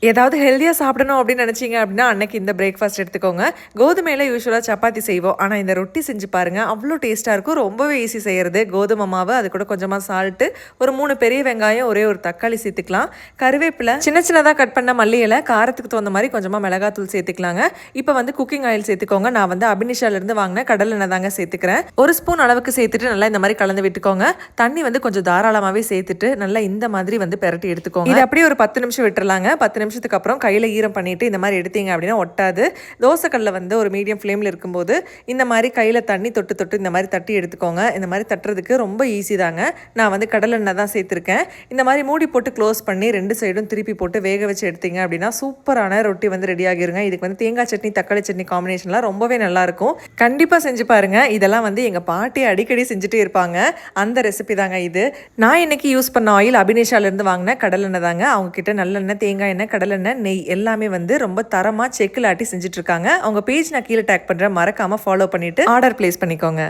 ஏதாவது ஹெல்த்தியாக சாப்பிடணும் அப்படின்னு நினச்சிங்க அப்படின்னா அன்னைக்கு இந்த பிரேக்ஃபாஸ்ட் எடுத்துக்கோங்க. கோதுமையில் யூஸ்வலாக சப்பாத்தி செய்வோம். ஆனால் இந்த ரொட்டி செஞ்சு பாருங்கள், அவ்வளோ டேஸ்ட்டாக இருக்கும். ரொம்பவே ஈஸி செய்கிறது. கோதுமை மாவு, அது கூட கொஞ்சமாக சால்ட்டு, ஒரு 3 பெரிய வெங்காயம், ஒரே ஒரு தக்காளி சேர்த்துக்கலாம். கருவேப்பிலை, சின்ன சின்னதாக கட் பண்ண மல்லி இலை, காரத்துக்கு தகுந்த மாதிரி கொஞ்சமாக மிளகாத்தூள் சேர்த்துக்கலாங்க. இப்போ வந்து குக்கிங் ஆயில் சேர்த்துக்கோங்க. நான் வந்து அபினிஷாலேருந்து வாங்கின கடலை எண்ணெய் தாங்க சேர்த்துக்கிறேன். 1 ஸ்பூன் அளவுக்கு சேர்த்துட்டு நல்லா இந்த மாதிரி கலந்து விட்டுக்கோங்க. தண்ணி வந்து கொஞ்சம் தாராளமாகவே சேர்த்துட்டு நல்லா இந்த மாதிரி வந்து பெரட்டி எடுத்துக்கோங்க. இது அப்படியே ஒரு 10 நிமிஷம் விட்டுறலாங்க. 10 நிமிஷத்துக்கு அப்புறம் கையில் ஈரம் பண்ணிவிட்டு இந்த மாதிரி எடுத்தீங்க அப்படின்னா ஒட்டாது. தோசைக்கல்ல வந்து ஒரு மீடியம் ஃப்ளேமில் இருக்கும்போது இந்த மாதிரி கையில் தண்ணி தொட்டு தொட்டு இந்த மாதிரி தட்டி எடுத்துக்கோங்க. இந்த மாதிரி தட்டுறதுக்கு ரொம்ப ஈஸி தாங்க. நான் வந்து கடலெண்ணெய் தான் சேர்த்துருக்கேன். இந்த மாதிரி மூடி போட்டு க்ளோஸ் பண்ணி 2 சைடும் திருப்பி போட்டு வேக வச்சு எடுத்தீங்க அப்படின்னா சூப்பரான ரொட்டி வந்து ரெடி ஆகிருங்க. இதுக்கு வந்து தேங்காய் சட்னி, தக்காளி சட்னி காம்பினேஷன்லாம் ரொம்பவே நல்லாயிருக்கும். கண்டிப்பாக செஞ்சு பாருங்கள். இதெல்லாம் வந்து எங்கள் பாட்டி அடிக்கடி செஞ்சுட்டே இருப்பாங்க. அந்த ரெசிபி தாங்க இது. நான் இன்னைக்கு யூஸ் பண்ண ஆயில் அபினிஷாலேருந்து வாங்கின கடலெண்ணெய் தாங்க. அவங்க கிட்ட நல்லெண்ணெய், தேங்காய் எண்ணெய், கடலெண்ணெய், நெய் எல்லாமே வந்து ரொம்ப தரமாக செக்கில் ஆட்டி செஞ்சுட்டு இருக்காங்க. அவங்க பேஜ் நான் கீழே டேக் பண்ணுறேன். மறக்காமல் ஃபாலோ பண்ணிவிட்டு ஆர்டர் பிளேஸ் பண்ணிக்கோங்க.